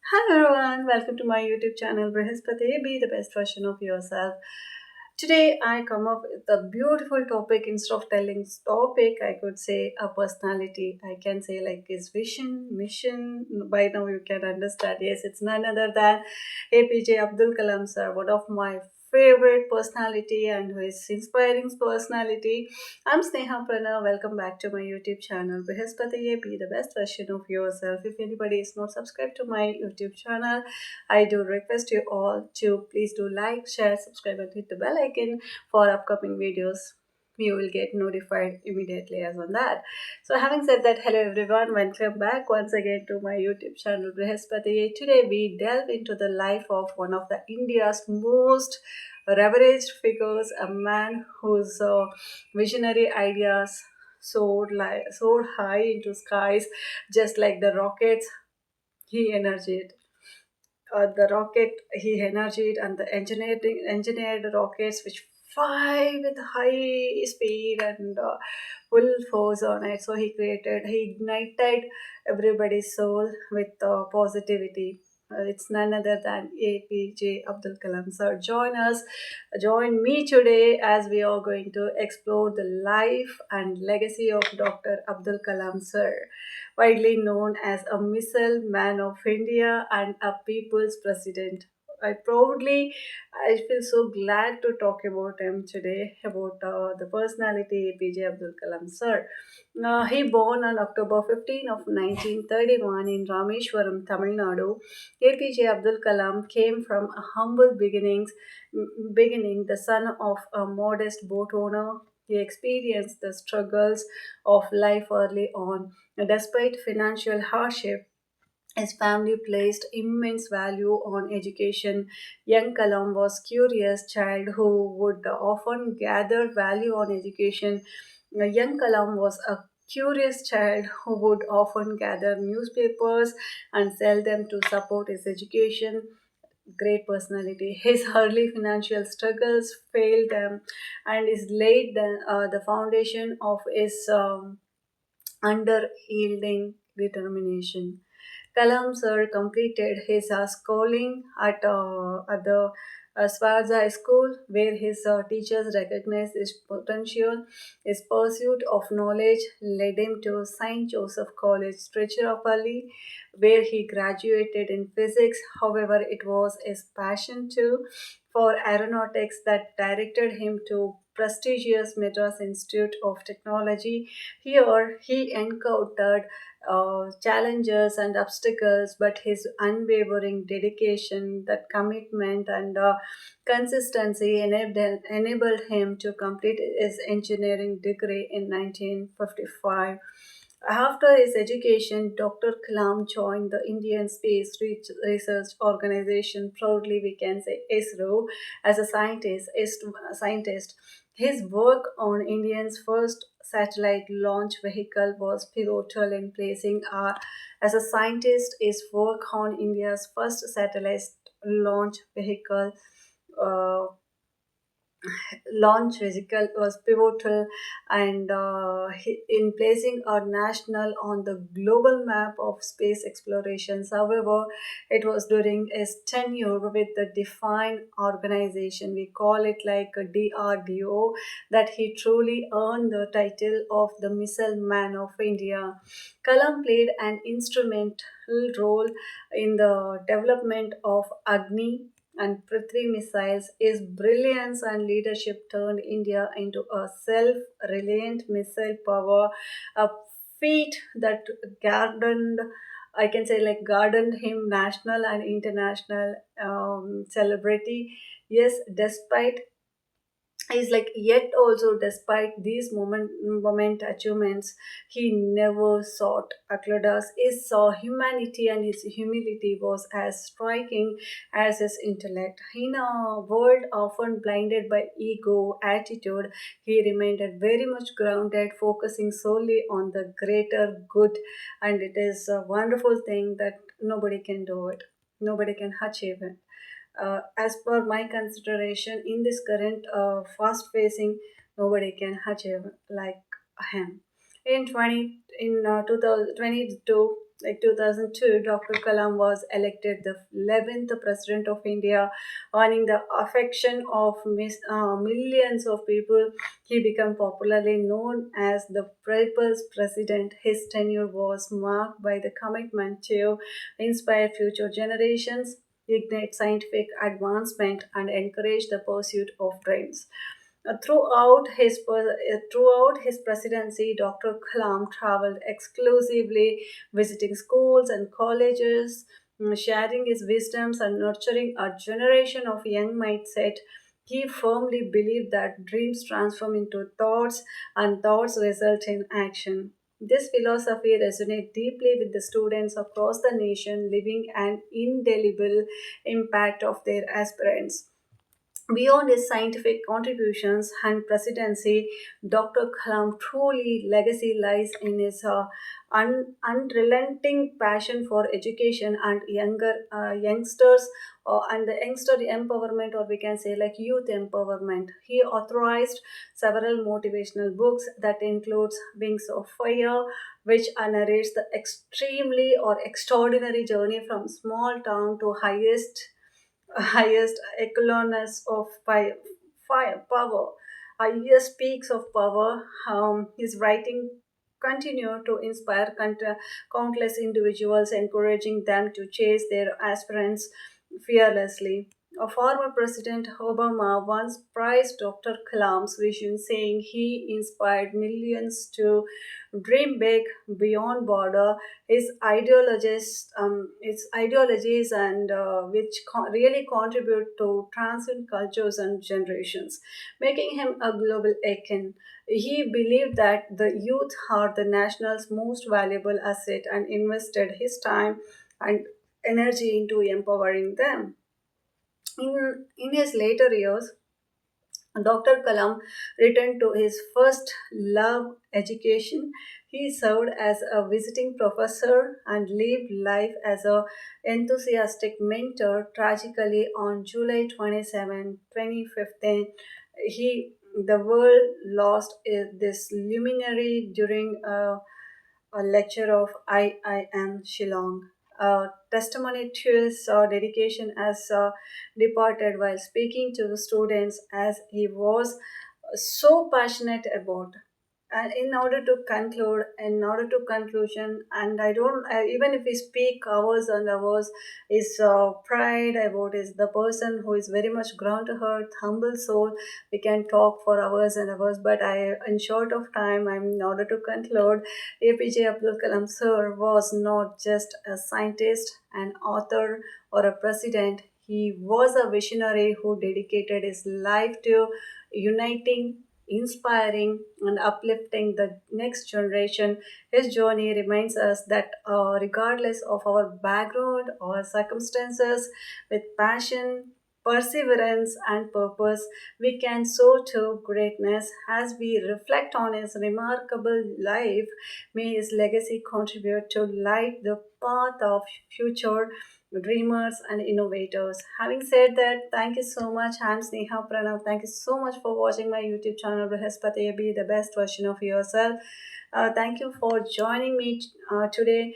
Hi everyone, welcome to my YouTube channel Brihaspati. Be the best version of yourself. Today I come up with a beautiful topic. Instead of telling topic, I could say a personality. I can say like his vision, mission. By now you can understand. Yes, it's none other than APJ Abdul Kalam sir, one of my favorite personality and who is inspiring personality. I'm Sneha Prana. Welcome back to my YouTube channel. Brihaspati, be the best version of yourself. If anybody is not subscribed to my YouTube channel, I do request you all to please do like, share, subscribe, and hit the bell icon for upcoming videos. You will get notified immediately as on that. So, having said that, hello everyone, welcome back once again to my YouTube channel Brihaspati. Today, we delve into the life of one of the India's most reverenced figures, a man whose visionary ideas soared high into skies, just like the rockets he energized. The rocket he energized and the engineered rockets which fly with high speed and full force on it. So he ignited everybody's soul with positivity. It's none other than APJ Abdul Kalam sir. Join me today as we are going to explore the life and legacy of Dr. Abdul Kalam sir, widely known as a missile man of India and a people's president. I feel so glad to talk about him today, about the personality APJ Abdul Kalam sir. He born on October 15 of 1931 in Rameshwaram, Tamil Nadu. APJ Abdul Kalam came from a humble beginning, the son of a modest boat owner. He experienced the struggles of life early on. Despite financial hardship, his family placed immense value on education. Young Kalam was curious child who would often gather value on education. Young Kalam was a curious child who would often gather newspapers and sell them to support his education. Great personality. His early financial struggles failed him and is laid the foundation of his under yielding determination. Kalam sir completed his schooling at the Swarza School, where his teachers recognized his potential. His pursuit of knowledge led him to St. Joseph College, Tiruchirappalli, where he graduated in physics. However, it was his passion too for aeronautics that directed him to prestigious Madras Institute of Technology. Here, he encountered challenges and obstacles, but his unwavering dedication, that commitment, and consistency enabled him to complete his engineering degree in 1955. After his education, Dr. Kalam joined the Indian Space Research Organization, proudly we can say ISRO, as a scientist. His work on India's first satellite launch vehicle was pivotal in placing as a scientist. His work on India's first satellite launch vehicle uh, launch vehicle was pivotal and in placing our national on the global map of space explorations. However, it was during his tenure with the defined organization, we call it like a DRDO, that he truly earned the title of the Missile Man of India. Kalam played an instrumental role in the development of Agni and Prithvi missiles. His brilliance and leadership turned India into a self reliant missile power, a feat that garnered, I can say, like garnered him national and international celebrity. Yes, despite is like yet also despite these moment achievements, he never sought accolades. His humanity and his humility was as striking as his intellect. In a world often blinded by ego attitude, he remained very much grounded, focusing solely on the greater good. And it is a wonderful thing that nobody can do it, nobody can achieve it. As per my consideration, in this current fast facing, nobody can achieve like him. In 2022, Like 2002, Dr. Kalam was elected the 11th President of India, earning the affection of millions of people. He became popularly known as the People's President. His tenure was marked by the commitment to inspire future generations, ignite scientific advancement, and encourage the pursuit of dreams. Throughout his presidency, Dr. Kalam traveled exclusively, visiting schools and colleges, sharing his wisdoms and nurturing a generation of young mindset. He firmly believed that dreams transform into thoughts and thoughts result in action. This philosophy resonates deeply with the students across the nation, leaving an indelible impact of their aspirants. Beyond his scientific contributions and presidency, Dr. Kalam truly legacy lies in his unrelenting passion for education and youngsters, and the youngster empowerment, or we can say like youth empowerment. He authorized several motivational books that includes Wings of Fire, which narrates the extremely or extraordinary journey from small town to highest echelons of fire power, highest peaks of power. His writing continue to inspire countless individuals, encouraging them to chase their aspirants fearlessly. A former President Obama once praised Dr. Kalam's vision, saying he inspired millions to dream big beyond border. His ideologies and which really contribute to transcend cultures and generations, making him a global icon. He believed that the youth are the national's most valuable asset and invested his time and energy into empowering them. In his later years, Dr. Kalam returned to his first love, education. He served as a visiting professor and lived life as a enthusiastic mentor. Tragically, on July 27, 2015, the world lost this luminary during a lecture of IIM Shillong. Testimony to his dedication as departed while speaking to the students as he was so passionate about. And in order to conclusion, and I don't, even if we speak hours and hours, is pride about is the person who is very much ground to earth, humble soul. We can talk for hours and hours, but in short of time, in order to conclude, APJ Abdul Kalam sir was not just a scientist, an author, or a president. He was a visionary who dedicated his life to uniting, inspiring, and uplifting the next generation. His journey reminds us that regardless of our background or circumstances, with passion, perseverance, and purpose, we can soar to greatness. As we reflect on his remarkable life, may his legacy contribute to light the path of future dreamers and innovators. Having said that, thank you so much. I'm Sneha Pranav. Thank you so much for watching my YouTube channel, Brihaspati. Be the best version of yourself. Thank you for joining me today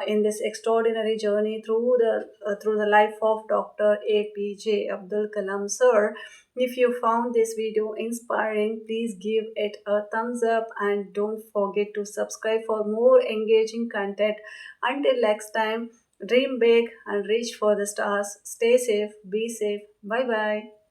in this extraordinary journey through the life of Dr. APJ Abdul Kalam sir. If you found this video inspiring, please give it a thumbs up and don't forget to subscribe for more engaging content. Until next time, dream big and reach for the stars. Stay safe, be safe. Bye bye.